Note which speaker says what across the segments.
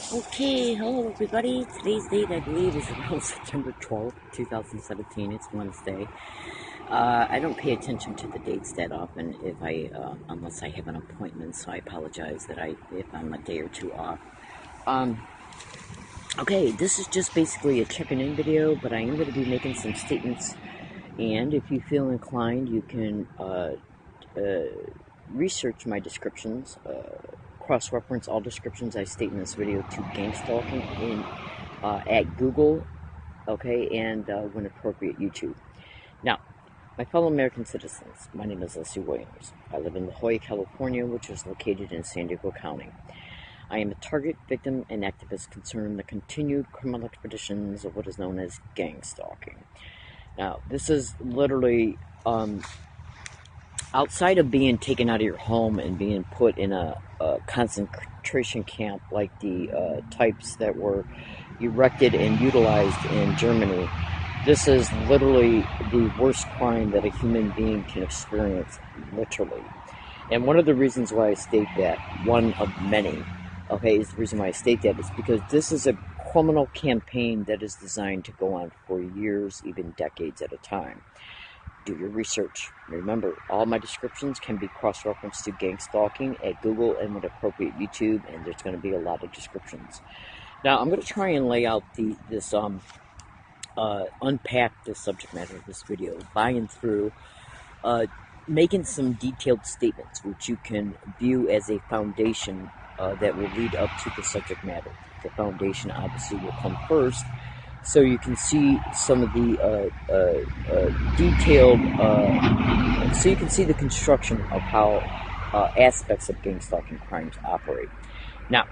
Speaker 1: Okay, hello everybody. Today's date, I believe, is around September 12th, 2017. It's Wednesday. I don't pay attention to the dates that often unless I have an appointment, so I apologize if I'm a day or two off. Um, okay, this is just basically a checking in video, but I am going to be making some statements, and if you feel inclined, you can, research my descriptions, cross-reference all descriptions I state in this video to gang stalking at Google, okay, and when appropriate, YouTube. Now, my fellow American citizens, my name is Leslie Williams. I live in La Jolla, California, which is located in San Diego County. I am a target, victim, and activist concerned in the continued criminal expeditions of what is known as gang stalking. Now, this is literally outside of being taken out of your home and being put in a concentration camp like the types that were erected and utilized in Germany. This is literally the worst crime that a human being can experience, literally. And one of the reasons why I state that, one of many, okay, is the reason why I state that is because this is a criminal campaign that is designed to go on for years, even decades at a time. Do your research. Remember, all my descriptions can be cross-referenced to gang stalking at Google and when appropriate YouTube, and there's going to be a lot of descriptions. Now, I'm going to try and lay out unpack the subject matter of this video by and through making some detailed statements which you can view as a foundation that will lead up to the subject matter. The foundation obviously will come first, so you can see some of the detailed, so you can see the construction of how aspects of gang stalking crimes operate. Now,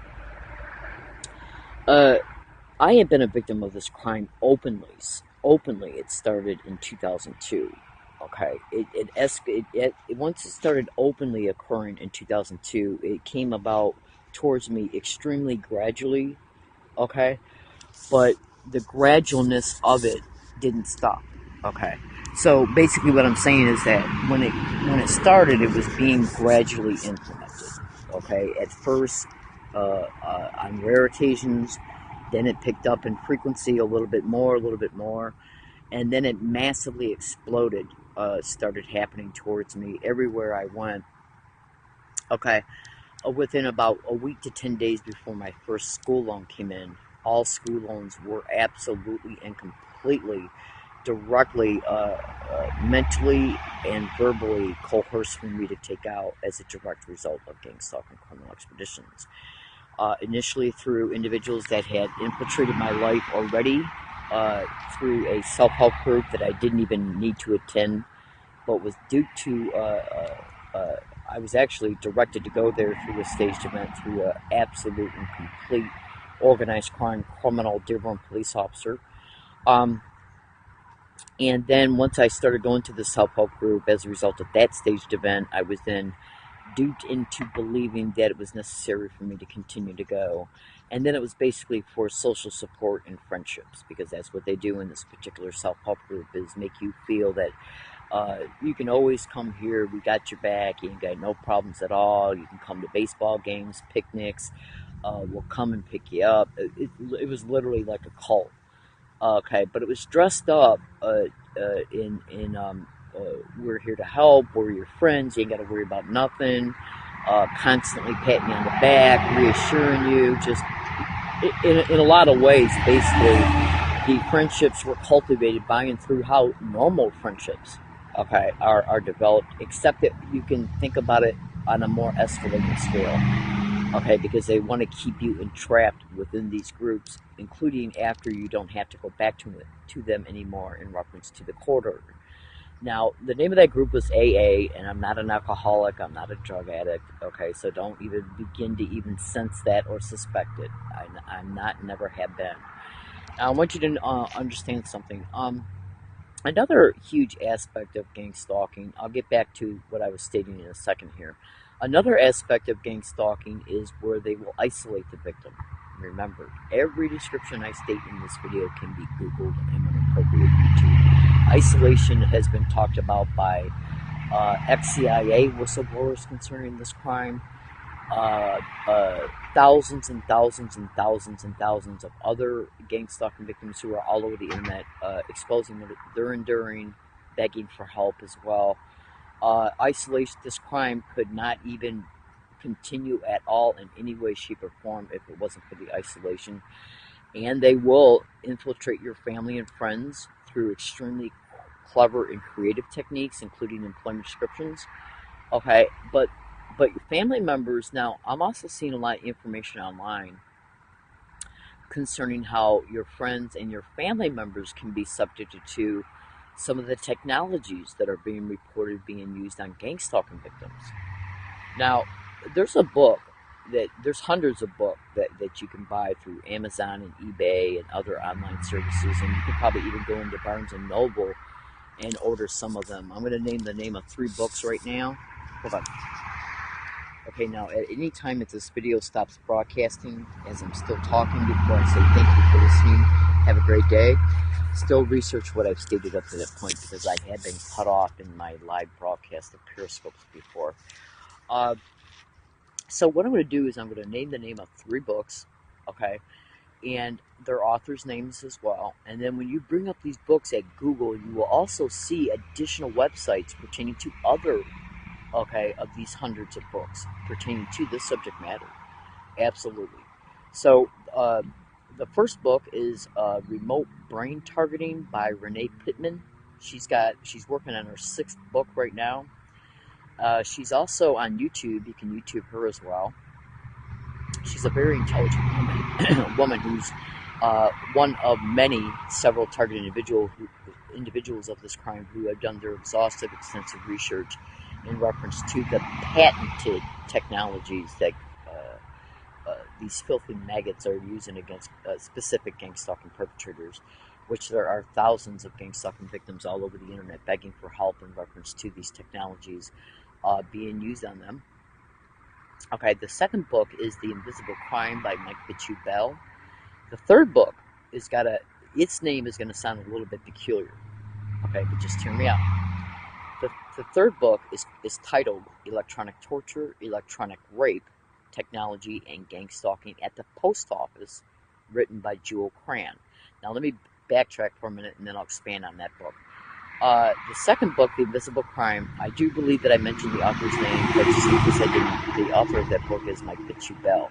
Speaker 1: I have been a victim of this crime openly. It started in 2002. Okay, once it started openly occurring in 2002, it came about towards me extremely gradually. Okay, but the gradualness of it didn't stop. Okay, so basically what I'm saying is that when it started, it was being gradually implemented. Okay, at first on rare occasions, then it picked up in frequency a little bit more, and then it massively exploded. Started happening towards me everywhere I went. Okay, within about a week to 10 days before my first school loan came in, all school loans were absolutely and completely, directly, mentally and verbally coerced for me to take out as a direct result of gang stalking criminal expeditions. Initially through individuals that had infiltrated my life already, through a self-help group that I didn't even need to attend, but was due to I was actually directed to go there through a staged event through an absolute and complete organized crime criminal Dearborn police officer. And then once I started going to the self-help group as a result of that staged event, I was then duped into believing that it was necessary for me to continue to go. And then it was basically for social support and friendships, because that's what they do in this particular self-help group, is make you feel that you can always come here, we got your back, you ain't got no problems at all, you can come to baseball games, picnics, we'll come and pick you up. It was literally like a cult. Okay, but it was dressed up in we're here to help, we're your friends, you ain't got to worry about nothing, constantly patting you on the back, reassuring you, just in a lot of ways. Basically, the friendships were cultivated by and through how normal friendships, okay, are developed, except that you can think about it on a more escalating scale. Okay, because they want to keep you entrapped within these groups, including after you don't have to go back to them anymore in reference to the court order. Now, the name of that group was AA, and I'm not an alcoholic, I'm not a drug addict, okay, so don't even begin to even sense that or suspect it. I'm not, never have been. Now, I want you to understand something. Another huge aspect of gang stalking, I'll get back to what I was stating in a second here. Another aspect of gang stalking is where they will isolate the victim. Remember, every description I state in this video can be Googled and when appropriate, YouTube. Isolation has been talked about by ex-CIA whistleblowers concerning this crime. uh, thousands and thousands and thousands and thousands of other gang stalking victims who are all over the internet, exposing what they're enduring, begging for help as well. Isolation, this crime could not even continue at all in any way, shape, or form if it wasn't for the isolation. And they will infiltrate your family and friends through extremely clever and creative techniques, including employment descriptions. Okay, but your family members now. I'm also seeing a lot of information online concerning how your friends and your family members can be subjected to some of the technologies that are being reported being used on gang stalking victims. Now, there's a book there's hundreds of books that you can buy through Amazon and eBay and other online services, and you can probably even go into Barnes and Noble and order some of them. I'm going to name the name of 3 books right now. Hold on. Okay, now at any time that this video stops broadcasting, as I'm still talking, before I say thank you for listening, have a great day. Still research what I've stated up to that point, because I had been cut off in my live broadcast of Periscopes before. So what I'm going to do is I'm going to name the name of 3 books, okay, and their authors' names as well. And then when you bring up these books at Google, you will also see additional websites pertaining to other, okay, of these hundreds of books pertaining to this subject matter. Absolutely. So the first book is Remote Brain Targeting by Renee Pittman. She's working on her 6th book right now. She's also on YouTube. You can YouTube her as well. She's a very intelligent woman who's one of several targeted individuals of this crime who have done their exhaustive, extensive research in reference to the patented technologies that these filthy maggots are using against specific gang stalking perpetrators, which there are thousands of gang stalking victims all over the internet begging for help in reference to these technologies being used on them. Okay, the second book is The Invisible Crime by Mike Bichu-Bell. The third book its name is going to sound a little bit peculiar. Okay, but just hear me out. The third book is titled Electronic Torture, Electronic Rape, Technology, and Gang Stalking at the Post Office, written by Jewel Cran. Now let me backtrack for a minute and then I'll expand on that book. The second book, The Invisible Crime, I do believe that I mentioned the author's name, but just said the author of that book is Mike Bichu-Bell.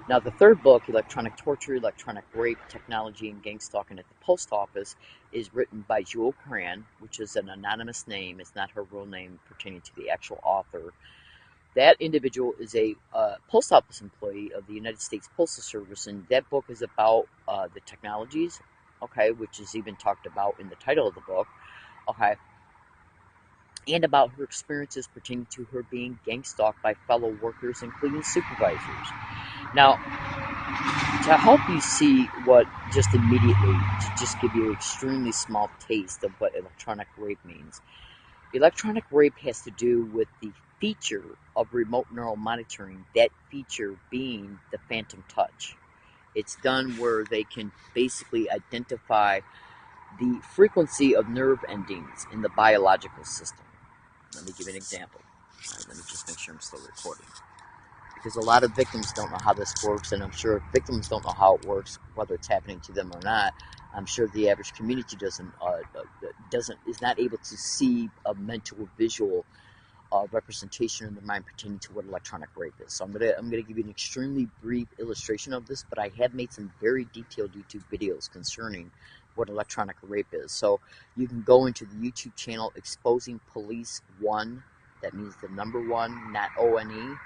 Speaker 1: Now, the third book, Electronic Torture, Electronic Rape, Technology, and Gang Stalking at the Post Office, is written by Jewel Cran, which is an anonymous name. It's not her real name pertaining to the actual author. That individual is a post office employee of the United States Postal Service, and that book is about the technologies, okay, which is even talked about in the title of the book. Okay, and about her experiences pertaining to her being gang stalked by fellow workers, including supervisors. Now, to help you see what just immediately, to just give you an extremely small taste of what electronic rape means, electronic rape has to do with the feature of remote neural monitoring, that feature being the phantom touch. It's done where they can basically identify the frequency of nerve endings in the biological system. Let me give you an example. Let me just make sure I'm still recording. Because a lot of victims don't know how this works, and I'm sure if victims don't know how it works, whether it's happening to them or not, I'm sure the average community is not able to see a mental visual representation in their mind pertaining to what electronic rape is. So I'm gonna give you an extremely brief illustration of this, but I have made some very detailed YouTube videos concerning what electronic rape is. So you can go into the YouTube channel Exposing Police 1. That means the number 1, not ONE.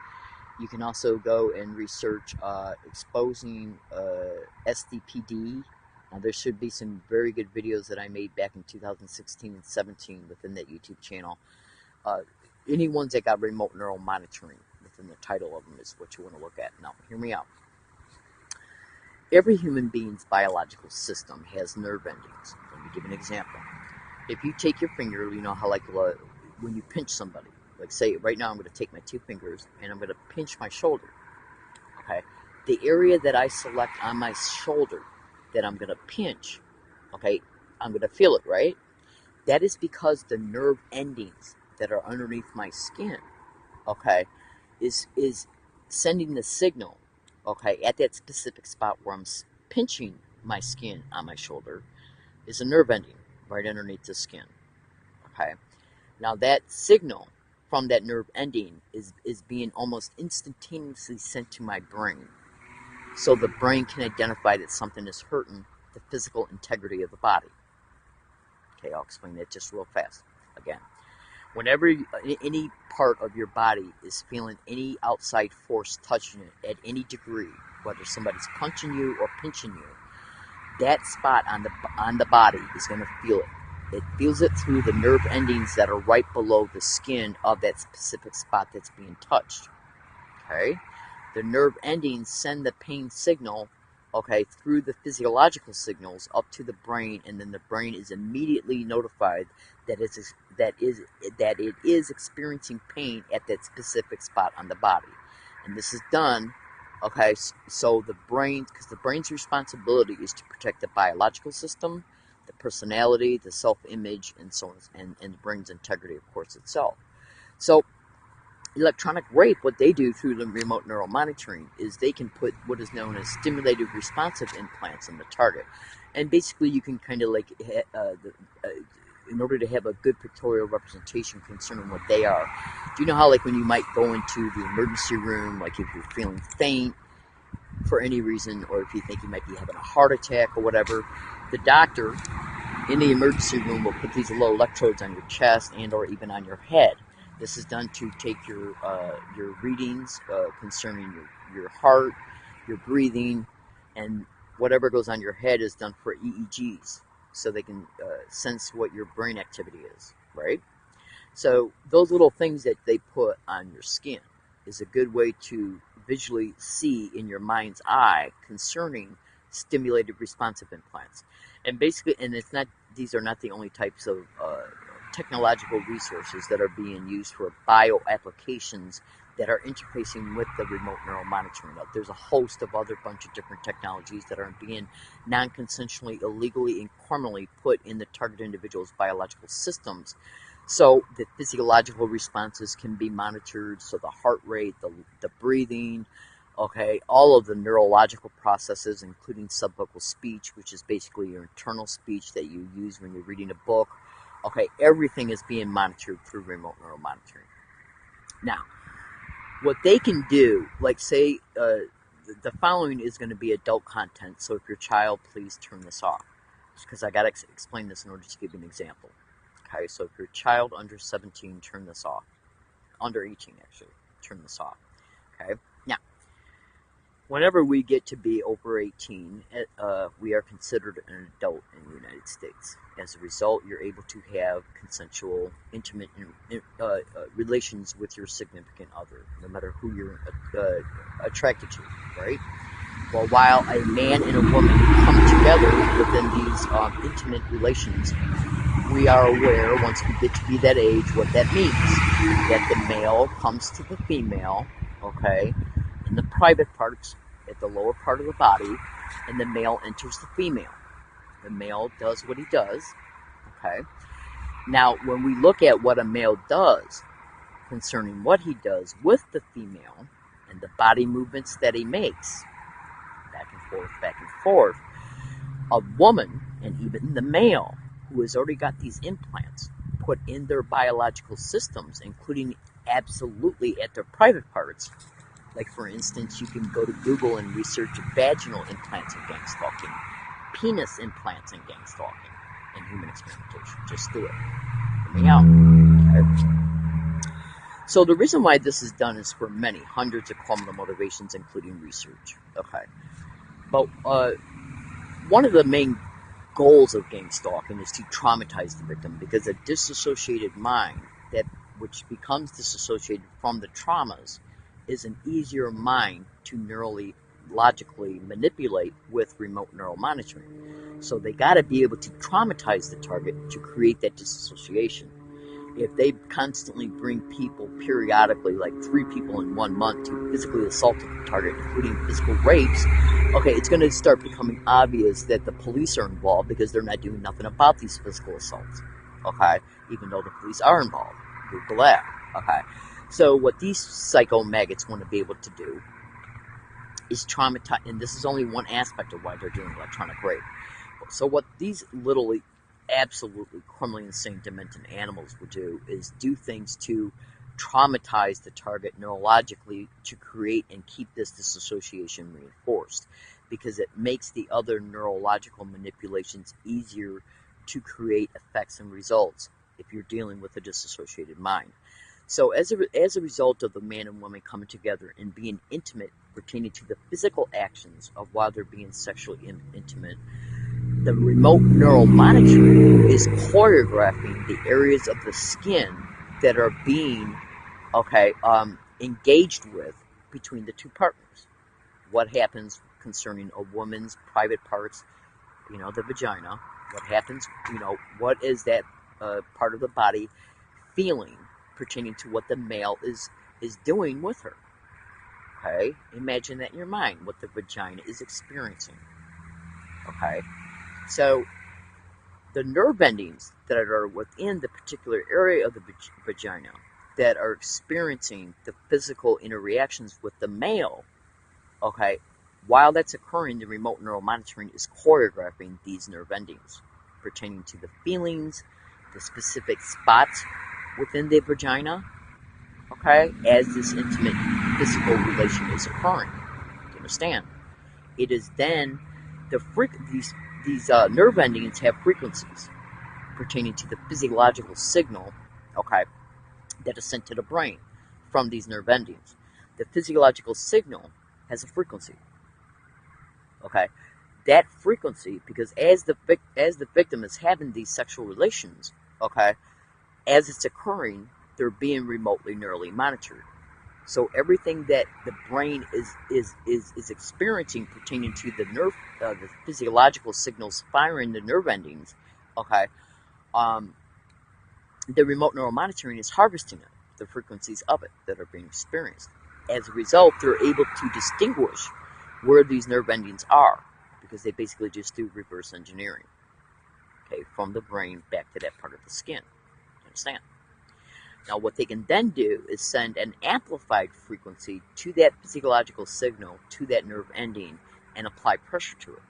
Speaker 1: You can also go and research Exposing SDPD. Now, there should be some very good videos that I made back in 2016 and 17 within that YouTube channel. Any ones that got remote neural monitoring within the title of them is what you want to look at. Now, hear me out. Every human being's biological system has nerve endings. Let me give an example. If you take your finger, you know how when you pinch somebody, like say right now I'm going to take my 2 fingers and I'm going to pinch my shoulder. Okay, the area that I select on my shoulder that I'm going to pinch, okay, I'm going to feel it, right? That is because the nerve endings that are underneath my skin, okay, is sending the signal, okay, at that specific spot where I'm pinching my skin on my shoulder is a nerve ending right underneath the skin, okay? Now that signal from that nerve ending is being almost instantaneously sent to my brain. So the brain can identify that something is hurting the physical integrity of the body. Okay, I'll explain that just real fast. Again, whenever any part of your body is feeling any outside force touching it at any degree, whether somebody's punching you or pinching you, that spot on the body is going to feel it. It feels it through the nerve endings that are right below the skin of that specific spot that's being touched. Okay? The nerve endings send the pain signal, okay, through the physiological signals up to the brain, and then the brain is immediately notified that it is experiencing pain at that specific spot on the body. And this is done, okay, so the brain, because the brain's responsibility is to protect the biological system, the personality, the self-image, and so on, and the brain's integrity, of course, itself. So electronic rape, what they do through the remote neural monitoring is they can put what is known as stimulated responsive implants on the target. And basically you can kind of like, in order to have a good pictorial representation concerning what they are, do you know how like when you might go into the emergency room, like if you're feeling faint for any reason, or if you think you might be having a heart attack or whatever, the doctor in the emergency room will put these little electrodes on your chest and or even on your head. This is done to take your readings concerning your heart, your breathing, and whatever goes on your head is done for EEGs, so they can sense what your brain activity is, right? So those little things that they put on your skin is a good way to visually see in your mind's eye concerning stimulated responsive implants. And basically, and it's not; these are not the only types of technological resources that are being used for bio applications that are interfacing with the remote neural monitoring. There's a host of other bunch of different technologies that are being non-consensually, illegally, and criminally put in the target individual's biological systems, so the physiological responses can be monitored, so the heart rate, the breathing, okay, all of the neurological processes, including subvocal speech, which is basically your internal speech that you use when you're reading a book. Okay, everything is being monitored through remote neural monitoring. Now, what they can do, like say, the following is going to be adult content, so if your child, please turn this off, because I got to explain this in order to give you an example. Okay, so if your child under 17, turn this off. Under 18, actually, turn this off. Okay, now, whenever we get to be over 18, we are considered an adult in the United States. As a result, you're able to have consensual, intimate relations with your significant other, no matter who you're attracted to, right? Well, while a man and a woman come together within these intimate relations, we are aware, once we get to be that age, what that means. That the male comes to the female, okay, in the private parts, at the lower part of the body, and the male enters the female. The male does what he does, okay? Now, when we look at what a male does concerning what he does with the female and the body movements that he makes, back and forth, a woman, and even the male, who has already got these implants put in their biological systems, including absolutely at their private parts. Like, for instance, you can go to Google and research vaginal implants in gang stalking, penis implants in gang stalking, and human experimentation. Just do it. Hear me out. Okay. So the reason why this is done is for many hundreds of criminal motivations, including research. Okay. But one of the main goals of gang stalking is to traumatize the victim, because a disassociated mind, that which becomes disassociated from the traumas, is an easier mind to logically manipulate with remote neural monitoring. So they got to be able to traumatize the target to create that disassociation. If they constantly bring people periodically, like 3 people in 1 month, to physically assault the target, including physical rapes, okay, it's going to start becoming obvious that the police are involved, because they're not doing nothing about these physical assaults, okay, even though the police are involved. Google that, okay. So what these psycho maggots want to be able to do is traumatize, and this is only one aspect of why they're doing electronic rape. So what these little, absolutely criminally insane, demented animals will do is do things to traumatize the target neurologically to create and keep this disassociation reinforced, because it makes the other neurological manipulations easier to create effects and results if you're dealing with a disassociated mind. So as a result of the man and woman coming together and being intimate pertaining to the physical actions of while they're being sexually intimate, the remote neural monitoring is choreographing the areas of the skin that are being engaged with between the two partners. What happens concerning a woman's private parts, the vagina, what happens, what is that part of the body feeling pertaining to what the male is doing with her. Okay, imagine that in your mind, what the vagina is experiencing. Okay, so the nerve endings that are within the particular area of the vagina that are experiencing the physical interactions with the male, okay, while that's occurring, the remote neural monitoring is choreographing these nerve endings pertaining to the feelings, the specific spots within the vagina, okay, as this intimate physical relation is occurring. Do you understand? It is then these nerve endings have frequencies pertaining to the physiological signal, okay, that is sent to the brain from these nerve endings. The physiological signal has a frequency, okay. That frequency, because as the victim is having these sexual relations, okay, as it's occurring, they're being remotely neurally monitored. So everything that the brain is experiencing pertaining to the physiological signals firing the nerve endings, okay, the remote neural monitoring is harvesting it, the frequencies of it that are being experienced. As a result, they're able to distinguish where these nerve endings are, because they basically just do reverse engineering, okay, from the brain back to that part of the skin. You understand? Now, what they can then do is send an amplified frequency to that physiological signal, to that nerve ending, and apply pressure to it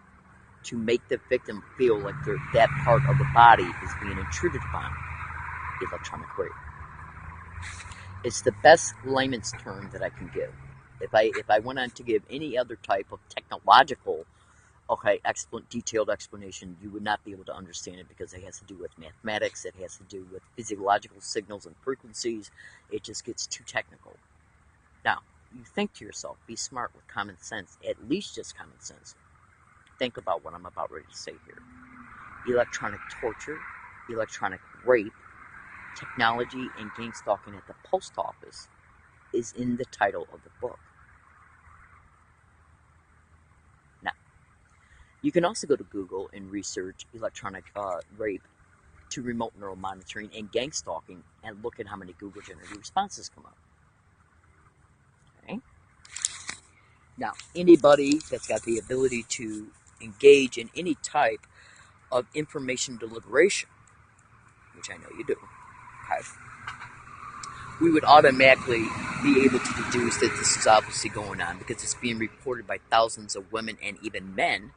Speaker 1: to make the victim feel like that part of the body is being intruded upon. Electronic rape. It's the best layman's term that I can give. If I went on to give any other type of technological, detailed explanation, you would not be able to understand it, because it has to do with mathematics, it has to do with physiological signals and frequencies. It just gets too technical. Now, you think to yourself, be smart with common sense, at least just common sense. Think about what I'm about ready to say here. Electronic torture, electronic rape, technology, and gang stalking at the post office is in the title of the book. Now, you can also go to Google and research electronic rape to remote neural monitoring and gang stalking and look at how many Google generated responses come up. Okay? Now, anybody that's got the ability to engage in any type of information deliberation, which I know you do, okay, we would automatically be able to deduce that this is obviously going on, because it's being reported by thousands of women and even men,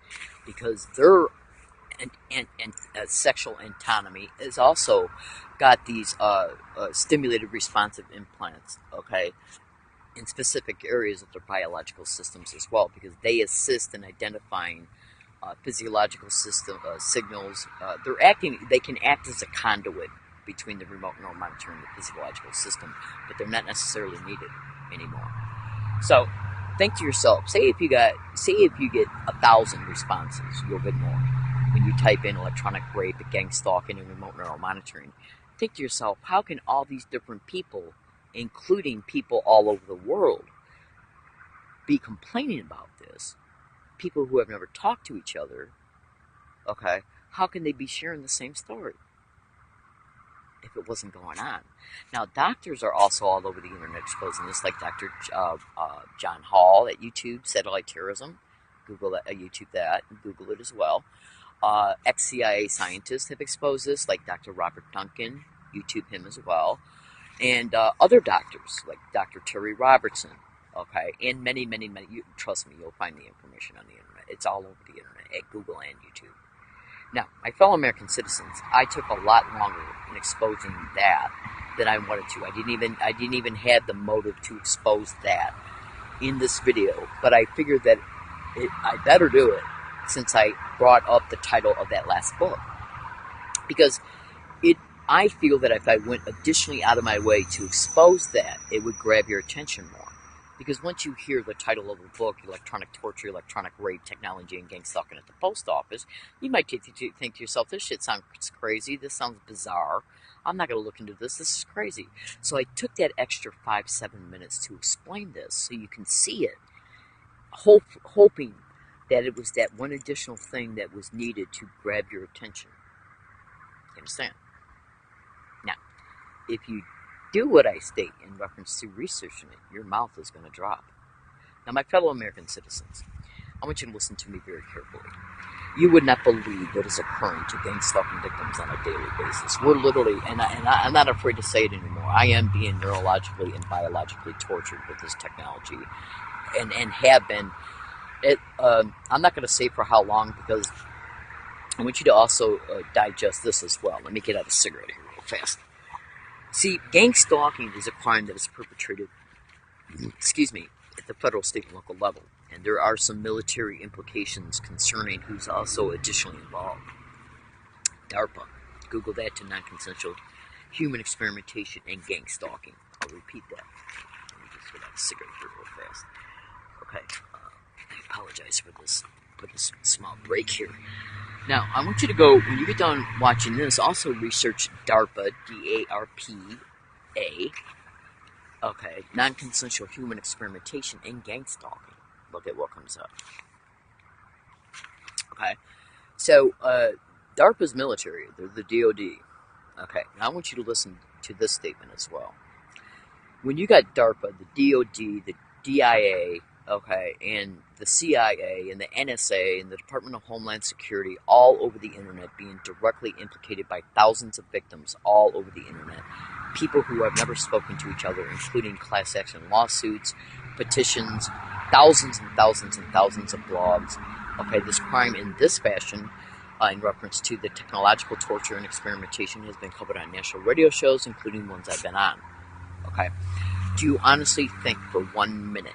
Speaker 1: because their sexual autonomy has also got these stimulated responsive implants, okay, in specific areas of their biological systems as well, because they assist in identifying physiological signals. They can act as a conduit between the remote neural monitoring and the physiological system, but they're not necessarily needed anymore. So think to yourself, say if you get 1,000 responses, you'll get more. When you type in electronic rape, gang stalking, and remote neural monitoring, think to yourself, how can all these different people, including people all over the world, be complaining about this? People who have never talked to each other, okay, how can they be sharing the same story if it wasn't going on? Now, doctors are also all over the internet exposing this, like Dr. John Hall at YouTube, Satellite Terrorism. Google that, YouTube that, and Google it as well. Ex-CIA scientists have exposed this, like Dr. Robert Duncan. YouTube him as well. and other doctors like Dr. Terry Robertson, okay, and many, many, many. Trust me, you'll find the information on the internet. It's all over the internet at Google and YouTube. Now, my fellow American citizens, I took a lot longer in exposing that than I wanted to. I didn't even have the motive to expose that in this video, but I figured that I better do it since I brought up the title of that last book, because I feel that if I went additionally out of my way to expose that, it would grab your attention more. Because once you hear the title of a book, Electronic Torture, Electronic Rape, Technology, and Gang Stalking at the Post Office, you might think to yourself, this shit sounds crazy, this sounds bizarre, I'm not going to look into this is crazy. So I took that extra 5-7 minutes to explain this so you can see it, hoping that it was that one additional thing that was needed to grab your attention. You understand? Now, if you do what I state in reference to researching it, your mouth is going to drop. Now, my fellow American citizens, I want you to listen to me very carefully. You would not believe what is occurring to gang stalking victims on a daily basis. We're literally, and I'm not afraid to say it anymore, I am being neurologically and biologically tortured with this technology, and have been. I'm not going to say for how long, because I want you to also digest this as well. Let me get out a cigarette here real fast. See, gang stalking is a crime that is perpetrated, at the federal, state, and local level. And there are some military implications concerning who's also additionally involved. DARPA. Google that to non-consensual human experimentation and gang stalking. I'll repeat that. Let me just get out a cigarette here real fast. Okay. I apologize for this small break here. Now, I want you to go, when you get done watching this, also research DARPA, D-A-R-P-A, okay, non-consensual human experimentation and gang stalking. Look at what comes up. Okay, so DARPA's military, they're the DOD. Okay, now I want you to listen to this statement as well. When you got DARPA, the DOD, the DIA, okay, and the CIA and the NSA and the Department of Homeland Security all over the internet being directly implicated by thousands of victims all over the internet. People who have never spoken to each other, including class action lawsuits, petitions, thousands and thousands and thousands of blogs. Okay, this crime in this fashion, in reference to the technological torture and experimentation, has been covered on national radio shows, including ones I've been on. Okay, do you honestly think for 1 minute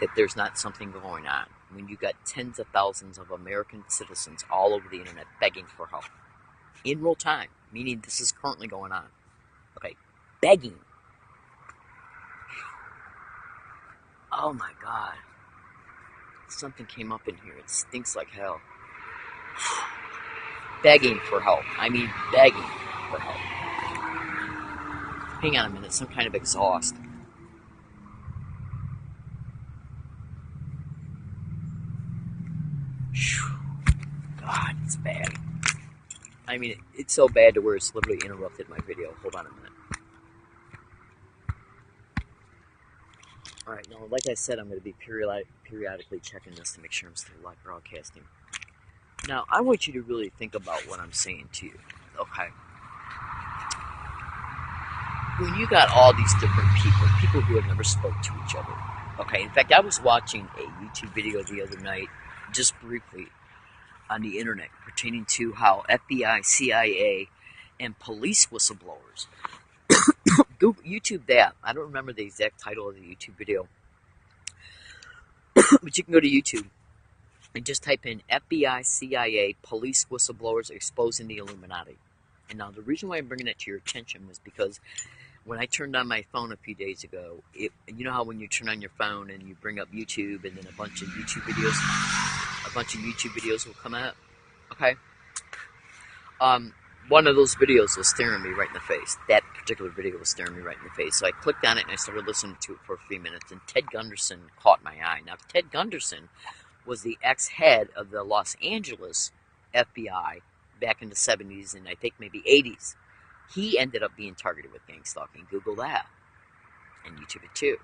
Speaker 1: that there's not something going on when you got tens of thousands of American citizens all over the internet begging for help in real time, meaning this is currently going on, okay, begging? Oh my God, something came up in here, it stinks like hell. Begging for help. I mean begging for help. Hang on a minute, some kind of exhaust. God, it's bad. I mean, it's so bad to where it's literally interrupted my video. Hold on a minute. Alright, now, like I said, I'm going to be periodically checking this to make sure I'm still live broadcasting. Now, I want you to really think about what I'm saying to you, okay? When you got all these different people who have never spoke to each other, okay? In fact, I was watching a YouTube video the other night, just briefly, on the internet, pertaining to how FBI, CIA, and police whistleblowers, Google, YouTube that, I don't remember the exact title of the YouTube video, but you can go to YouTube and just type in FBI, CIA, police whistleblowers exposing the Illuminati. And now the reason why I'm bringing it to your attention was because when I turned on my phone a few days ago, you know how when you turn on your phone and you bring up YouTube and then a bunch of YouTube videos will come out, okay? One of those videos was staring me right in the face. That particular video was staring me right in the face. So I clicked on it and I started listening to it for a few minutes, and Ted Gunderson caught my eye. Now, Ted Gunderson was the ex-head of the Los Angeles FBI back in the 70s and I think maybe 80s. He ended up being targeted with gang stalking. Google that. And YouTube it too.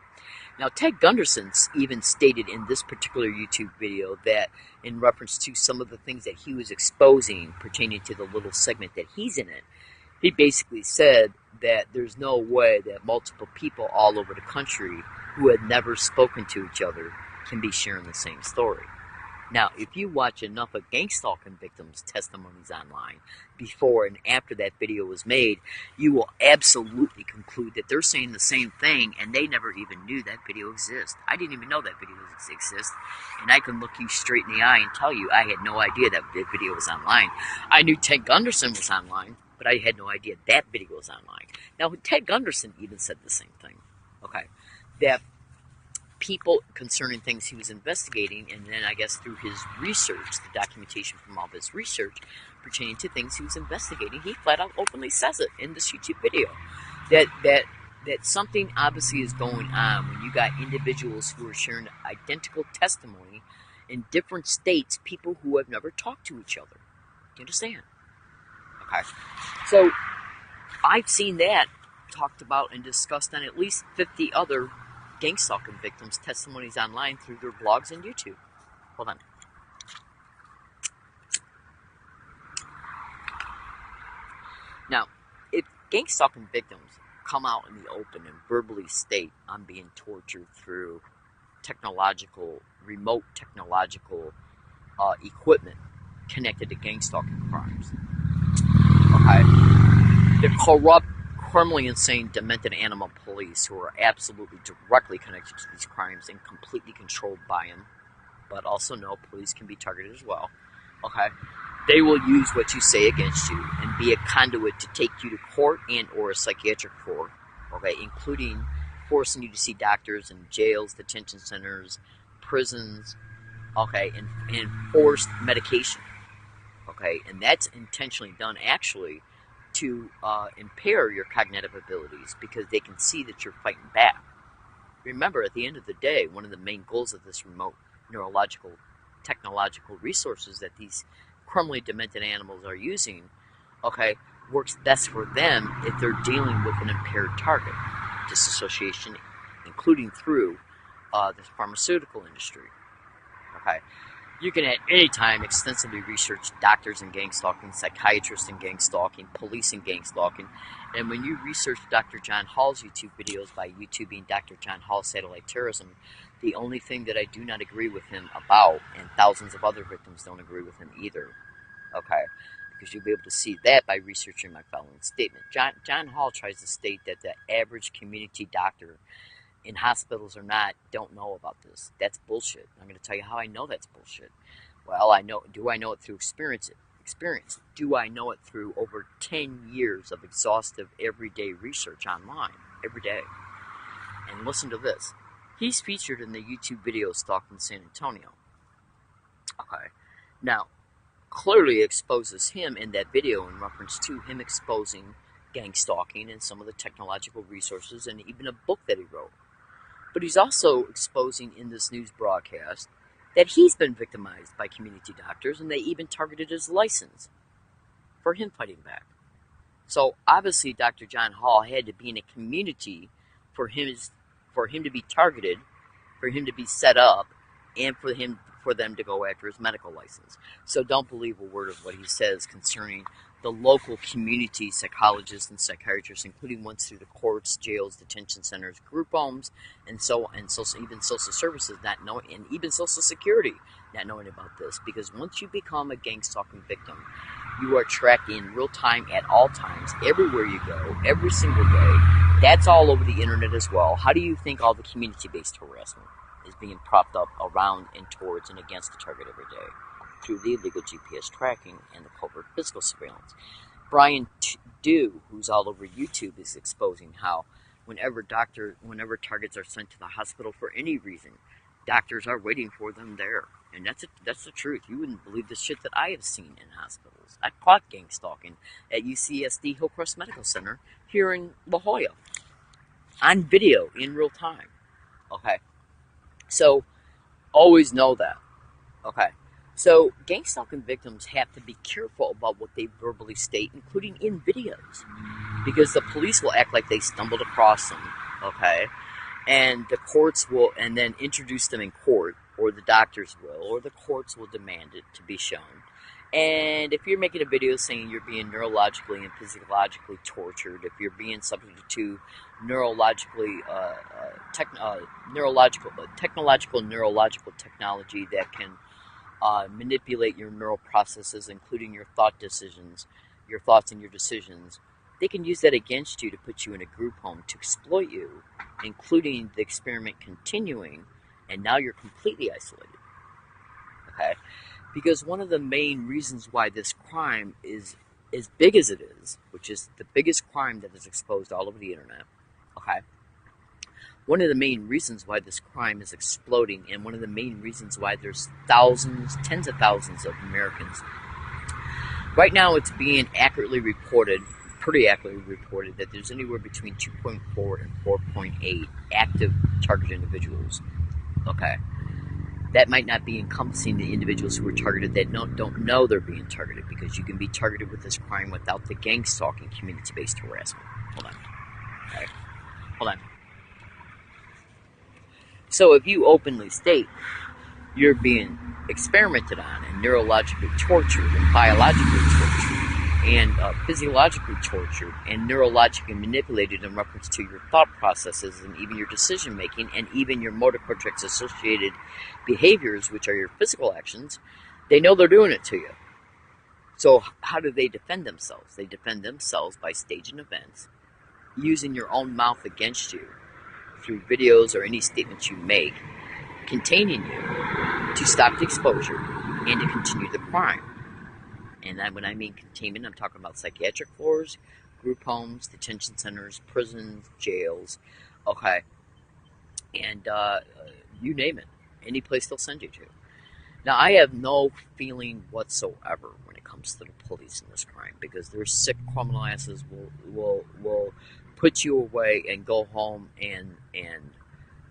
Speaker 1: Now, Ted Gunderson even stated in this particular YouTube video that in reference to some of the things that he was exposing pertaining to the little segment that he's in it, he basically said that there's no way that multiple people all over the country who had never spoken to each other can be sharing the same story. Now, if you watch enough of gang stalking victims' testimonies online before and after that video was made, you will absolutely conclude that they're saying the same thing and they never even knew that video exists. I didn't even know that video exists, and I can look you straight in the eye and tell you I had no idea that video was online. I knew Ted Gunderson was online, but I had no idea that video was online. Now, Ted Gunderson even said the same thing, okay, that people concerning things he was investigating, and then I guess through his research, the documentation from all this research pertaining to things he was investigating, he flat out openly says it in this YouTube video that something obviously is going on when you got individuals who are sharing identical testimony in different states, people who have never talked to each other. Do you understand? Okay, so I've seen that talked about and discussed on at least 50 other gang stalking victims' testimonies online through their blogs and YouTube. Hold on. Now, if gang stalking victims come out in the open and verbally state, I'm being tortured through remote technological equipment connected to gang stalking crimes, okay, the corrupt, criminally insane, demented animal police who are absolutely directly connected to these crimes and completely controlled by them, but also know police can be targeted as well, okay, they will use what you say against you and be a conduit to take you to court and or a psychiatric court, okay, including forcing you to see doctors in jails, detention centers, prisons, okay, and forced medication, okay, and that's intentionally done actually to impair your cognitive abilities because they can see that you're fighting back. Remember, at the end of the day, one of the main goals of this remote neurological technological resources that these criminally demented animals are using, okay, works best for them if they're dealing with an impaired target, disassociation, including through the pharmaceutical industry, okay. You can at any time extensively research doctors in gang stalking, psychiatrists in gang stalking, police in gang stalking, and when you research Dr. John Hall's YouTube videos by YouTubing Dr. John Hall Satellite Terrorism, the only thing that I do not agree with him about, and thousands of other victims don't agree with him either, okay, because you'll be able to see that by researching my following statement. John Hall tries to state that the average community doctor in hospitals or not, don't know about this. That's bullshit. I'm going to tell you how I know that's bullshit. Well, do I know it through experience? Do I know it through over 10 years of exhaustive everyday research online, every day? And listen to this. He's featured in the YouTube video Stalking San Antonio. Okay. Now, clearly exposes him in that video in reference to him exposing gang stalking and some of the technological resources and even a book that he wrote. But he's also exposing in this news broadcast that he's been victimized by community doctors and they even targeted his license for him fighting back. So obviously Dr. John Hall had to be in a community for him to be targeted, for him to be set up, and for them to go after his medical license. So don't believe a word of what he says concerning the local community psychologists and psychiatrists, including ones through the courts, jails, detention centers, group homes, and even social services not knowing, and even Social Security not knowing about this. Because once you become a gang stalking victim, you are tracked in real time at all times, everywhere you go, every single day. That's all over the internet as well. How do you think all the community-based harassment is being propped up around and towards and against the target every day? Through the illegal GPS tracking and the covert physical surveillance. Brian Dew, who's all over YouTube, is exposing how whenever targets are sent to the hospital for any reason, doctors are waiting for them there. And that's the truth. You wouldn't believe the shit that I have seen in hospitals. I caught gang stalking at UCSD Hillcrest Medical Center here in La Jolla on video in real time. Okay? So, always know that. Okay? So, gang stalking victims have to be careful about what they verbally state, including in videos, because the police will act like they stumbled across them, okay, and the courts will, and then introduce them in court, or the doctors will, or the courts will demand it to be shown. And if you're making a video saying you're being neurologically and physiologically tortured, if you're being subject to neurological technology that can manipulate your neural processes, including your your thoughts and your decisions, they can use that against you to put you in a group home to exploit you, including the experiment continuing, and now you're completely isolated. Okay? Because one of the main reasons why this crime is as big as it is, which is the biggest crime that is exposed all over the internet, okay? One of the main reasons why this crime is exploding, and one of the main reasons why there's thousands, tens of thousands of Americans. Right now it's being pretty accurately reported, that there's anywhere between 2.4 and 4.8 active target individuals, okay? That might not be encompassing the individuals who are targeted that don't know they're being targeted, because you can be targeted with this crime without the gang stalking, community-based harassment. Hold on. Okay. Hold on. So if you openly state you're being experimented on and neurologically tortured and biologically tortured and physiologically tortured and neurologically manipulated in reference to your thought processes and even your decision making and even your motor cortex associated behaviors, which are your physical actions, they know they're doing it to you. So how do they defend themselves? They defend themselves by staging events, using your own mouth against you through videos or any statements you make, containing you to stop the exposure and to continue the crime. And when I mean containment, I'm talking about psychiatric floors, group homes, detention centers, prisons, jails, okay, and you name it, any place they'll send you to. Now, I have no feeling whatsoever when it comes to the police in this crime, because their sick criminal asses will put you away and go home and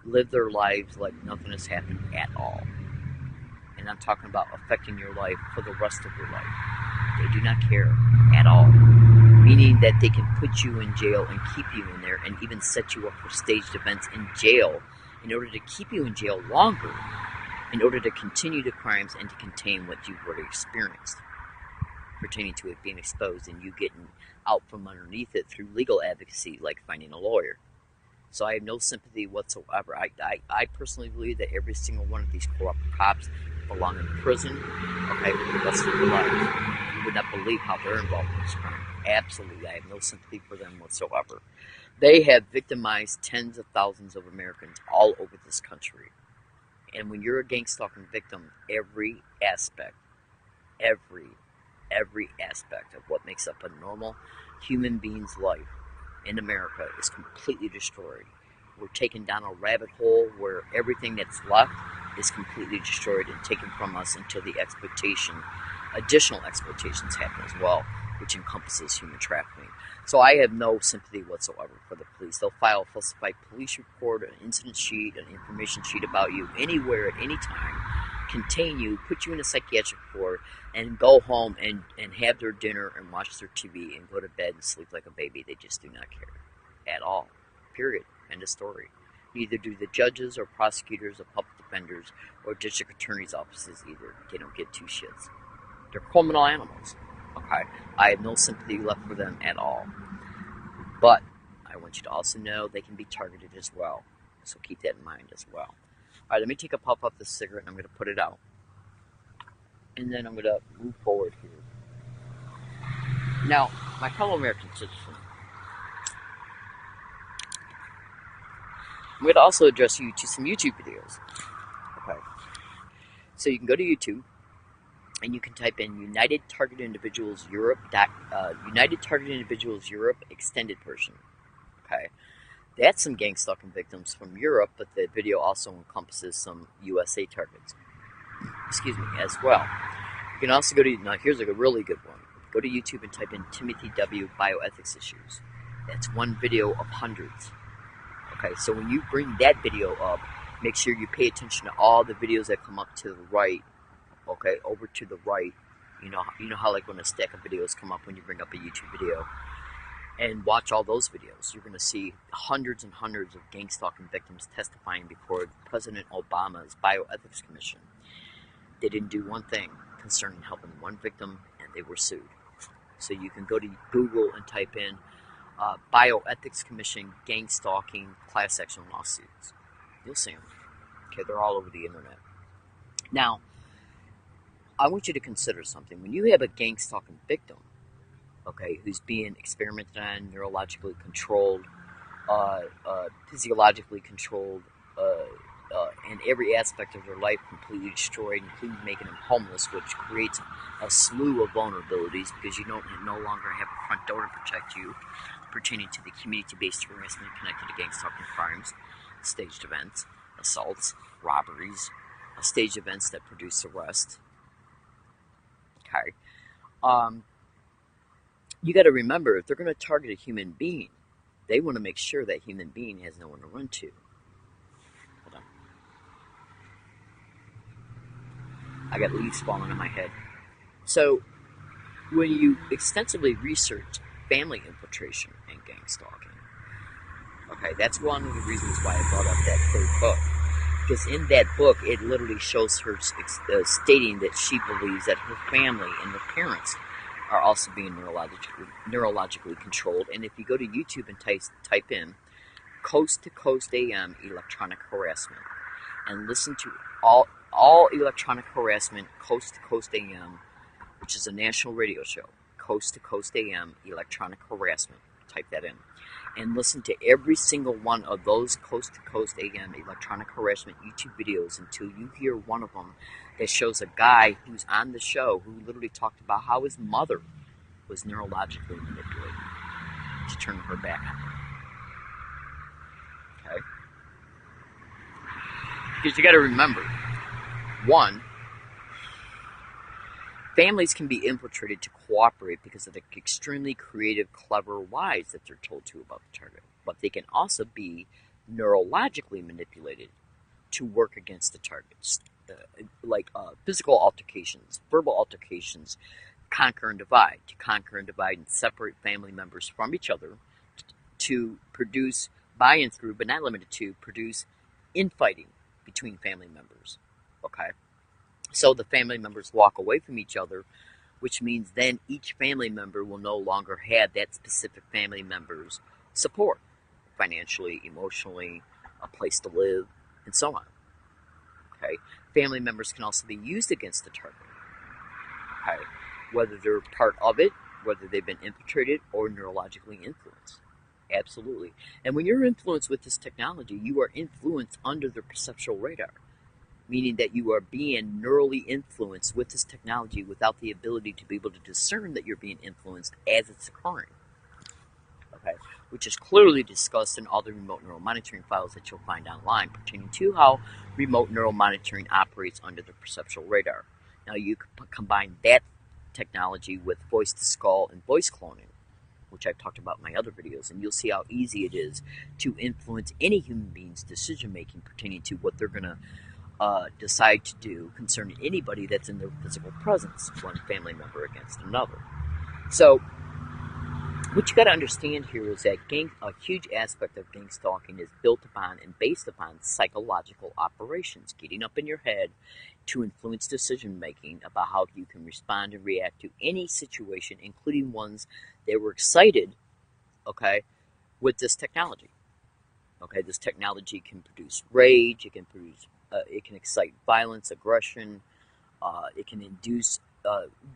Speaker 1: live their lives like nothing has happened at all. And I'm talking about affecting your life for the rest of your life. They do not care at all. Meaning that they can put you in jail and keep you in there and even set you up for staged events in jail in order to keep you in jail longer, in order to continue the crimes and to contain what you've already experienced pertaining to it being exposed and you getting out from underneath it through legal advocacy, like finding a lawyer. So I have no sympathy whatsoever. I personally believe that every single one of these corrupt cops belong in prison, okay, for the rest of their lives. You would not believe how they're involved in this crime. Absolutely, I have no sympathy for them whatsoever. They have victimized tens of thousands of Americans all over this country. And when you're a gang stalking victim, every aspect of what makes up a normal human being's life in America is completely destroyed. We're taken down a rabbit hole where everything that's left is completely destroyed and taken from us until the additional exploitations happen as well, which encompasses human trafficking. So I have no sympathy whatsoever for the police. They'll file a falsified police report, an incident sheet, an information sheet about you anywhere at any time, contain you, put you in a psychiatric ward, and go home and have their dinner and watch their TV and go to bed and sleep like a baby. They just do not care at all. Period. End of story. Neither do the judges or prosecutors or public defenders or district attorneys' offices either. They don't get two shits. They're criminal animals. Okay? I have no sympathy left for them at all. But I want you to also know they can be targeted as well. So keep that in mind as well. Alright, let me take a puff off this cigarette and I'm going to put it out. And then I'm going to move forward here. Now, my fellow American citizens, I'm going to also address you to some YouTube videos. Okay. So you can go to YouTube and you can type in United Targeted Individuals Europe extended version. Okay. That's some gang stalking victims from Europe, but the video also encompasses some USA targets. Excuse me, as well. You can also go to, now here's a really good one. Go to YouTube and type in Timothy W. Bioethics Issues. That's one video of hundreds. Okay, so when you bring that video up, make sure you pay attention to all the videos that come up to the right. Okay, over to the right. You know how like when a stack of videos come up when you bring up a YouTube video. and watch all those videos. You're going to see hundreds and hundreds of gang stalking victims testifying before President Obama's Bioethics Commission. They didn't do one thing concerning helping one victim, and they were sued. So you can go to Google and type in Bioethics Commission gang stalking class action lawsuits. You'll see them. Okay, they're all over the internet. Now, I want you to consider something. When you have a gang stalking victim, okay, who's being experimented on, neurologically controlled, physiologically controlled, and every aspect of their life completely destroyed, including making them homeless, which creates a slew of vulnerabilities because you no longer have a front door to protect you, pertaining to the community-based harassment connected to gang stalking crimes, staged events, assaults, robberies, staged events that produce arrest. Okay. You got to remember, if they're going to target a human being, they want to make sure that human being has no one to run to. Hold on. I got leaves falling on my head. So, when you extensively research family infiltration and gang stalking, okay, that's one of the reasons why I brought up that third book. Because in that book, it literally shows her stating that she believes that her family and her parents are also being neurologically controlled. And if you go to YouTube and type in Coast to Coast AM electronic harassment and listen to all electronic harassment, Coast to Coast AM, which is a national radio show, Coast to Coast AM electronic harassment, type that in, and listen to every single one of those Coast to Coast AM electronic harassment YouTube videos until you hear one of them that shows a guy who's on the show who literally talked about how his mother was neurologically manipulated to turn her back on him. Okay? Because you got to remember, one, families can be infiltrated to cooperate because of the extremely creative, clever lies that they're told to about the target. But they can also be neurologically manipulated to work against the targets, like physical altercations, verbal altercations, conquer and divide, and separate family members from each other to produce buy-in through, but not limited to, produce infighting between family members. Okay? So the family members walk away from each other, which means then each family member will no longer have that specific family member's support, financially, emotionally, a place to live, and so on. Okay? Family members can also be used against the target. Okay? Whether they're part of it, whether they've been infiltrated or neurologically influenced. Absolutely. And when you're influenced with this technology, you are influenced under the perceptual radar, meaning that you are being neurally influenced with this technology without the ability to be able to discern that you're being influenced as it's occurring. Okay, which is clearly discussed in all the remote neural monitoring files that you'll find online pertaining to how remote neural monitoring operates under the perceptual radar. Now you can combine that technology with voice-to-skull and voice cloning, which I've talked about in my other videos, and you'll see how easy it is to influence any human being's decision-making pertaining to what they're going to decide to do concerning anybody that's in their physical presence, one family member against another. So, what you got to understand here is that a huge aspect of gang stalking is built upon and based upon psychological operations, getting up in your head to influence decision making about how you can respond and react to any situation, including ones that were excited, okay, with this technology. Okay, this technology can produce rage, it can excite violence, aggression, it can induce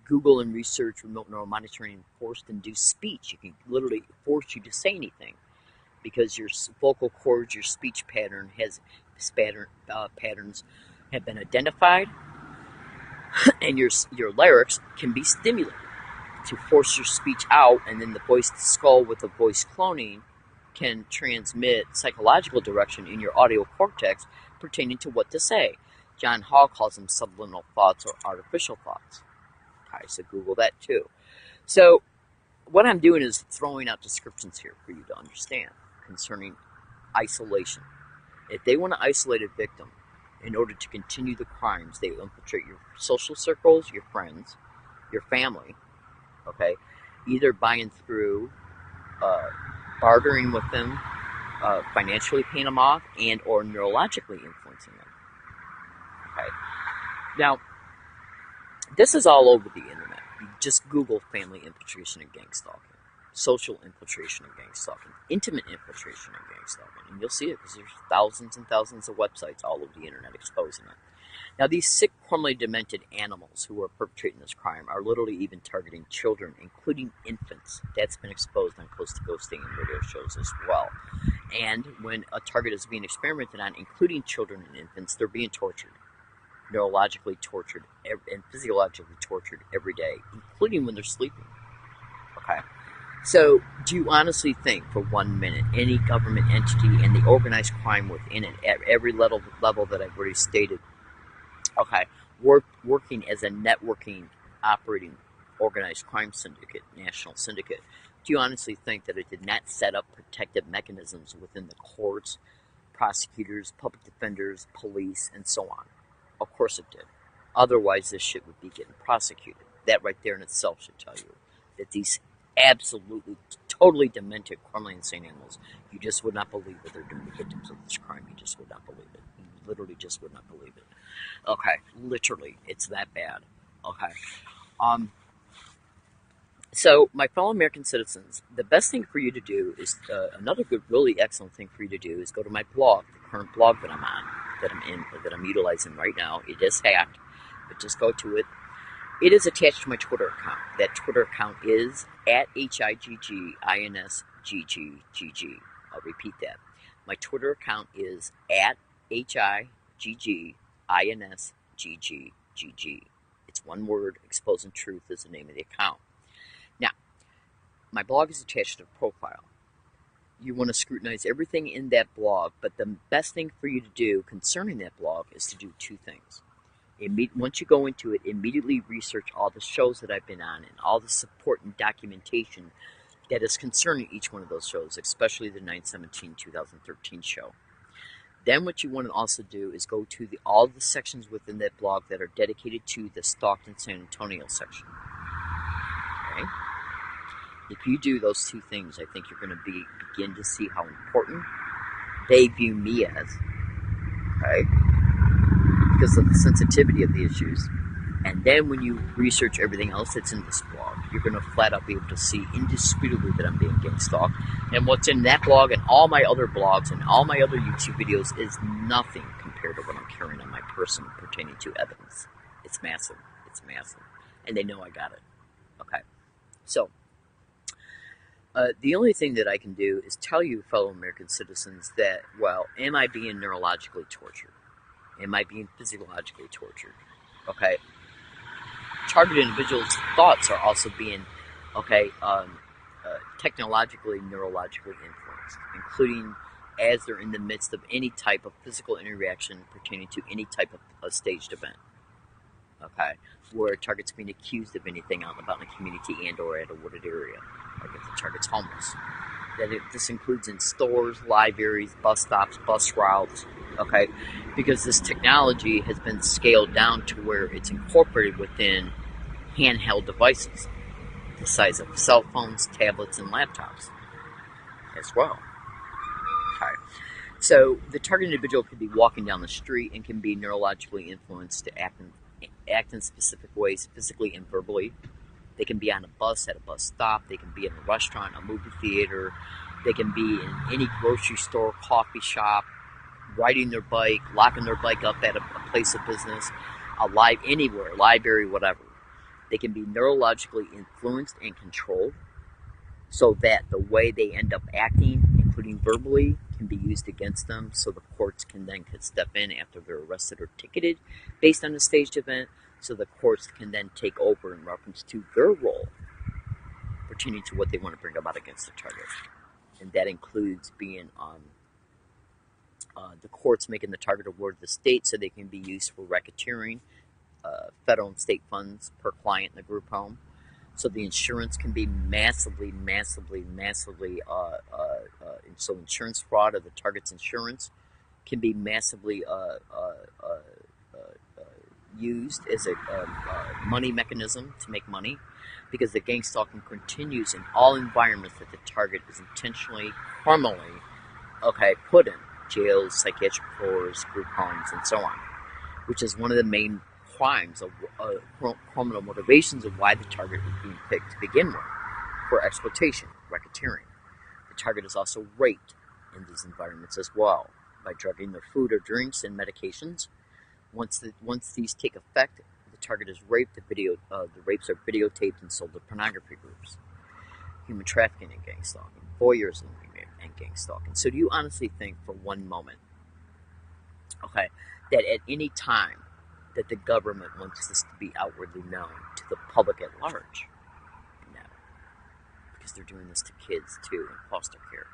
Speaker 1: Google and research remote neural monitoring forced induced speech. It can literally force you to say anything because your vocal cords, your speech pattern patterns have been identified, and your lyrics can be stimulated to force your speech out, and then the voice to skull with the voice cloning can transmit psychological direction in your audio cortex pertaining to what to say. John Hall calls them subliminal thoughts or artificial thoughts. Okay, so Google that too. So what I'm doing is throwing out descriptions here for you to understand concerning isolation. If they want to isolate a victim in order to continue the crimes, they infiltrate your social circles, your friends, your family, okay, either by and through uh, bartering with them, financially paying them off, and or neurologically influencing them. Okay. Now, this is all over the internet. You just Google family infiltration and gang stalking, social infiltration and gang stalking, intimate infiltration and gang stalking, and you'll see it because there's thousands and thousands of websites all over the internet exposing it. Now, these sick, criminally demented animals who are perpetrating this crime are literally even targeting children, including infants. That's been exposed on coast-to-coast and radio shows as well. And when a target is being experimented on, including children and infants, they're being tortured, neurologically tortured, and physiologically tortured every day, including when they're sleeping. Okay? So, do you honestly think for 1 minute any government entity and the organized crime within it, at every level that I've already stated, okay, working as a networking, operating, organized crime syndicate, national syndicate, do you honestly think that it did not set up protective mechanisms within the courts, prosecutors, public defenders, police, and so on? Of course it did. Otherwise, this shit would be getting prosecuted. That right there in itself should tell you that these absolutely, totally demented, criminally insane animals, you just would not believe that they're doing the victims of this crime. You just would not believe it. You literally just would not believe it. Okay, literally, it's that bad. Okay. So, my fellow American citizens, the best thing for you to do is another good, really excellent thing for you to do is go to my blog, the current blog that I'm on, that I'm utilizing right now. It is hacked, but just go to it. It is attached to my Twitter account. That Twitter account is at HIGGINSGGGG. I'll repeat that. My Twitter account is at HIGGINSGGGG. It's one word. Exposing Truth is the name of the account. Now, my blog is attached to the profile. You want to scrutinize everything in that blog, but the best thing for you to do concerning that blog is to do two things. Once you go into it, immediately research all the shows that I've been on and all the support and documentation that is concerning each one of those shows, especially the 9/17/2013 show. Then what you want to also do is go to all the sections within that blog that are dedicated to the Stockton San Antonio section. Okay? If you do those two things, I think you're going to begin to see how important they view me as. Okay? Because of the sensitivity of the issues. And then when you research everything else that's in this blog, you're going to flat out be able to see indisputably that I'm being gang stalked. And what's in that blog and all my other blogs and all my other YouTube videos is nothing compared to what I'm carrying on my person pertaining to evidence. It's massive. It's massive. And they know I got it. Okay. So, the only thing that I can do is tell you, fellow American citizens, that, well, am I being neurologically tortured? Am I being physiologically tortured? Okay. Targeted individuals' thoughts are also being, technologically, neurologically influenced, including as they're in the midst of any type of physical interaction pertaining to any type of a staged event. Okay, where a target's being accused of anything out and about in the community and or at a wooded area, like if the target's homeless. This includes in stores, libraries, bus stops, bus routes, okay? Because this technology has been scaled down to where it's incorporated within handheld devices, the size of cell phones, tablets, and laptops as well. Okay. So the target individual could be walking down the street and can be neurologically influenced to act in specific ways, physically and verbally. They can be on a bus, at a bus stop. They can be in a restaurant, a movie theater. They can be in any grocery store, coffee shop, riding their bike, locking their bike up at a place of business, anywhere, library, whatever. They can be neurologically influenced and controlled so that the way they end up acting, including verbally, can be used against them so the courts can step in after they're arrested or ticketed based on a staged event. So the courts can then take over in reference to their role pertaining to what they want to bring about against the target. And that includes being the courts making the target award the state so they can be used for racketeering, federal and state funds per client in the group home. So the insurance can be massively, so insurance fraud of the target's insurance can be massively used as a money mechanism to make money, because the gang stalking continues in all environments that the target is intentionally, criminally, put in jails, psychiatric wards, group homes, and so on, which is one of the main crimes of criminal motivations of why the target was being picked to begin with, for exploitation, racketeering. The target is also raped in these environments as well by drugging their food or drinks and medications. Once these take effect, the target is raped. The rapes are videotaped and sold to pornography groups, human trafficking and gang stalking, voyeurism and gang stalking. So do you honestly think for one moment, that at any time that the government wants this to be outwardly known to the public at large? No, because they're doing this to kids too in foster care.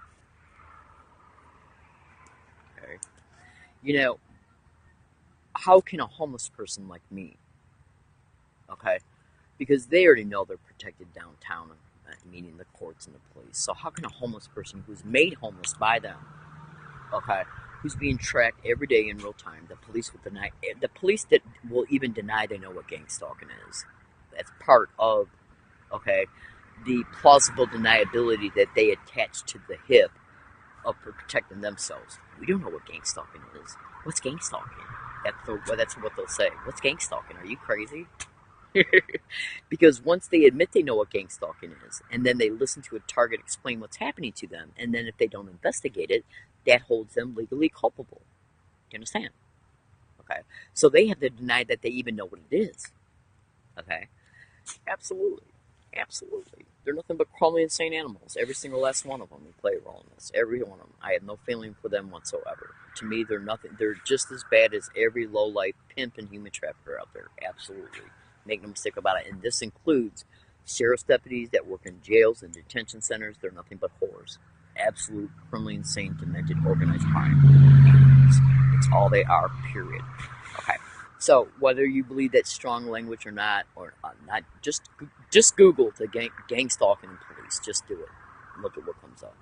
Speaker 1: Okay, how can a homeless person like me, because they already know they're protected downtown, meaning the courts and the police. So how can a homeless person who's made homeless by them, who's being tracked every day in real time, the police that will even deny they know what gang stalking is. That's part of, the plausible deniability that they attach to the hip of protecting themselves. We don't know what gang stalking is. What's gang stalking? That's what they'll say. What's gang stalking? Are you crazy? Because once they admit they know what gang stalking is, and then they listen to a target explain what's happening to them, and then if they don't investigate it, that holds them legally culpable. Do you understand? So they have to deny that they even know what it is. Absolutely. They're nothing but criminally insane animals. Every single last one of them. They play a role in this. Every one of them. I have no feeling for them whatsoever. To me, they're nothing. They're just as bad as every low-life pimp and human trafficker out there. Absolutely. Make no mistake about it. And this includes sheriff's deputies that work in jails and detention centers. They're nothing but whores. Absolute, criminally insane, demented, organized crime. It's all they are, period. So whether you believe that's strong language or not, just Google the gang stalking and police. Just do it. Look at what comes up.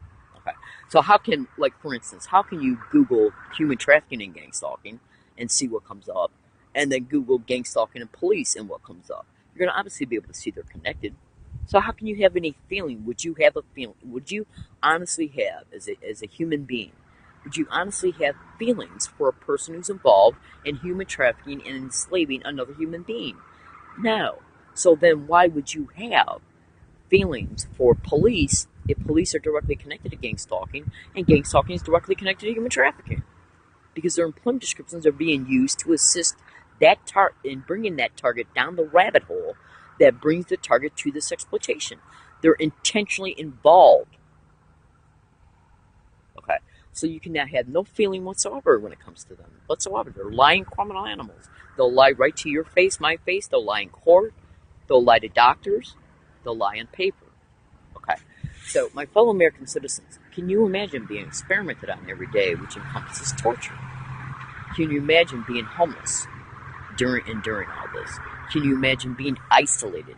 Speaker 1: So how can, for instance, how can you Google human trafficking and gang stalking and see what comes up, and then Google gang stalking and police and what comes up? You're going to obviously be able to see they're connected. So how can you have any feeling? Would you have a feeling? Would you honestly have, as a human being, would you honestly have feelings for a person who's involved in human trafficking and enslaving another human being? No. So then why would you have feelings for police if police are directly connected to gang stalking, and gang stalking is directly connected to human trafficking? Because their employment descriptions are being used to assist that in bringing that target down the rabbit hole that brings the target to this exploitation. They're intentionally involved. So you can now have no feeling whatsoever when it comes to them. Whatsoever. They're lying criminal animals. They'll lie right to your face, my face. They'll lie in court. They'll lie to doctors. They'll lie on paper. So my fellow American citizens, can you imagine being experimented on every day, which encompasses torture? Can you imagine being homeless during all this? Can you imagine being isolated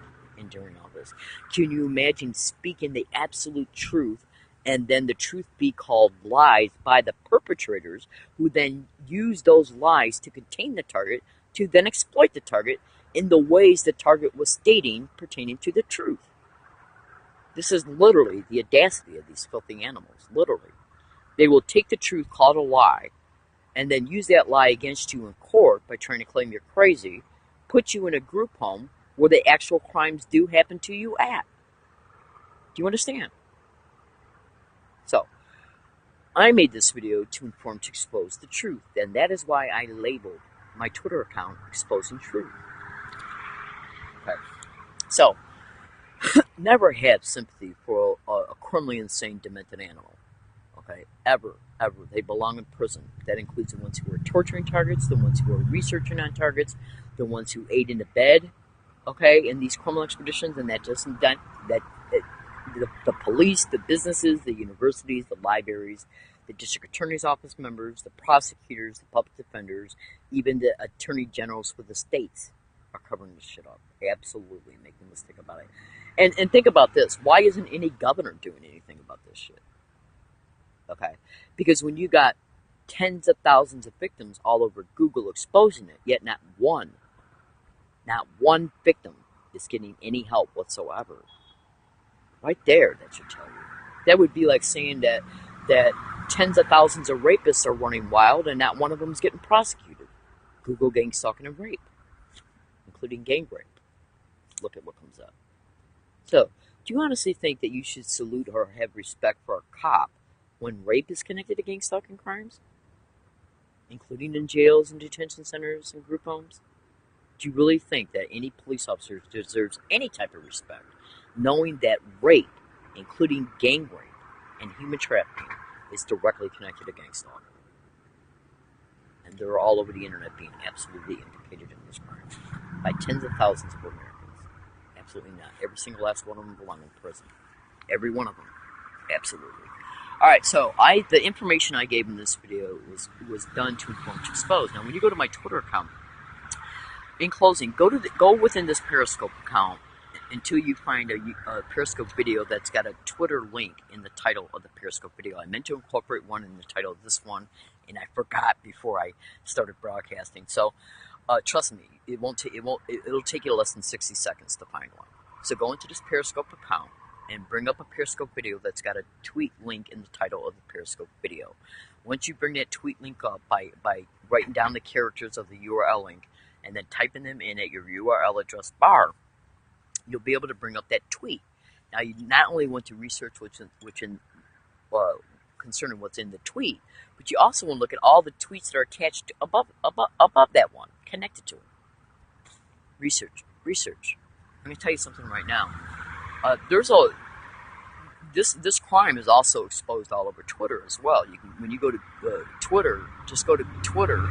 Speaker 1: during all this? Can you imagine speaking the absolute truth, and then the truth be called lies by the perpetrators, who then use those lies to contain the target, to then exploit the target in the ways the target was stating pertaining to the truth? This is literally the audacity of these filthy animals. Literally. They will take the truth called a lie, and then use that lie against you in court by trying to claim you're crazy, put you in a group home where the actual crimes do happen to you at. Do you understand? So, I made this video to inform, to expose the truth, and that is why I labeled my Twitter account Exposing Truth. So, never have sympathy for a criminally insane, demented animal. Ever. They belong in prison. That includes the ones who are torturing targets, the ones who are researching on targets, the ones who aid in the bed, in these criminal expeditions, and that doesn't the police, the businesses, the universities, the libraries, the district attorney's office members, the prosecutors, the public defenders, even the attorney generals for the states are covering this shit up. Absolutely, make no mistake about it. And think about this. Why isn't any governor doing anything about this shit? Because when you got tens of thousands of victims all over Google exposing it, yet not one Not one victim is getting any help whatsoever. Right there, that should tell you. That would be like saying that tens of thousands of rapists are running wild and not one of them is getting prosecuted. Google gang stalking and rape, including gang rape. Look at what comes up. So, do you honestly think that you should salute or have respect for a cop when rape is connected to gang stalking crimes, including in jails and detention centers and group homes? Do you really think that any police officer deserves any type of respect, knowing that rape, including gang rape and human trafficking, is directly connected to gang stalking? And they're all over the internet being absolutely implicated in this crime by tens of thousands of Americans. Absolutely not. Every single last one of them belong in prison. Every one of them. Absolutely. All right, so the information I gave in this video was done to inform to expose. Now, when you go to my Twitter account, in closing, go within this Periscope account until you find a Periscope video that's got a Twitter link in the title of the Periscope video. I meant to incorporate one in the title of this one, and I forgot before I started broadcasting. So, trust me, it'll take you less than 60 seconds to find one. So go into this Periscope account and bring up a Periscope video that's got a tweet link in the title of the Periscope video. Once you bring that tweet link up by writing down the characters of the URL link and then typing them in at your URL address bar, you'll be able to bring up that tweet. Now, you not only want to research concerning what's in the tweet, but you also want to look at all the tweets that are attached to above that one, connected to it. Research. I'm going to tell you something right now. This crime is also exposed all over Twitter as well. When you go to Twitter, just go to Twitter,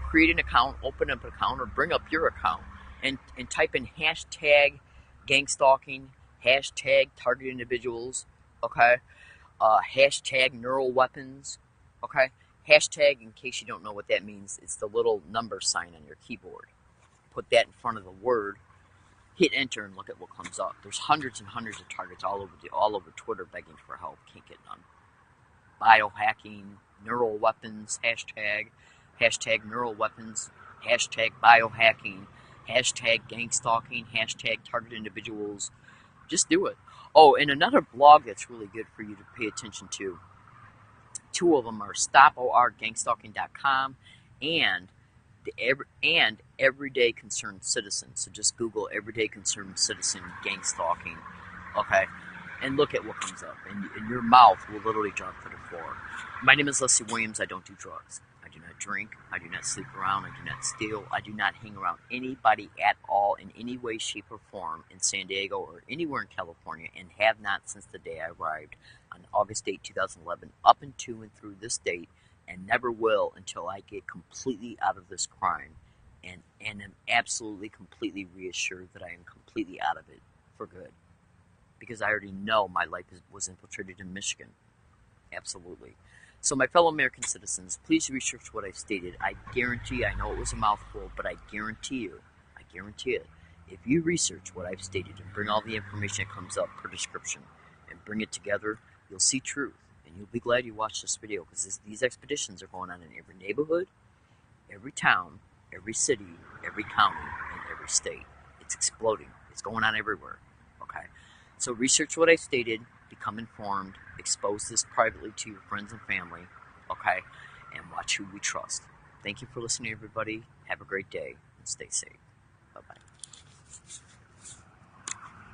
Speaker 1: create an account, open up an account, or bring up your account, and type in hashtag gang stalking, hashtag target individuals, okay, hashtag neural weapons, okay, hashtag, in case you don't know what that means, it's the little number sign on your keyboard. Put that in front of the word, hit enter, and look at what comes up. There's hundreds and hundreds of targets all over Twitter begging for help. Can't get none. Biohacking, neural weapons, hashtag neural weapons, hashtag biohacking, hashtag gang stalking, hashtag target individuals. Just do it. Oh, and another blog that's really good for you to pay attention to. Two of them are stoporgangstalking.com and Everyday Concerned Citizen. So just Google Everyday Concerned Citizen gang stalking, okay, and look at what comes up, and your mouth will literally drop to the floor. My name is Leslie Williams. I don't do drugs. I do not drink. I do not sleep around. I do not steal. I do not hang around anybody at all in any way, shape, or form in San Diego or anywhere in California, and have not since the day I arrived on August 8, 2011, up into and through this date, and never will until I get completely out of this crime and am absolutely, completely reassured that I am completely out of it for good. Because I already know my life was infiltrated in Michigan. Absolutely. So my fellow American citizens, please research what I've stated. I guarantee, I know it was a mouthful, but I guarantee it, if you research what I've stated and bring all the information that comes up per description and bring it together, you'll see truth. And you'll be glad you watched this video, because these expeditions are going on in every neighborhood, every town, every city, every county, and every state. It's exploding. It's going on everywhere. Okay? So research what I stated, become informed, expose this privately to your friends and family, okay? And watch who we trust. Thank you for listening, everybody. Have a great day, and stay safe. Bye-bye.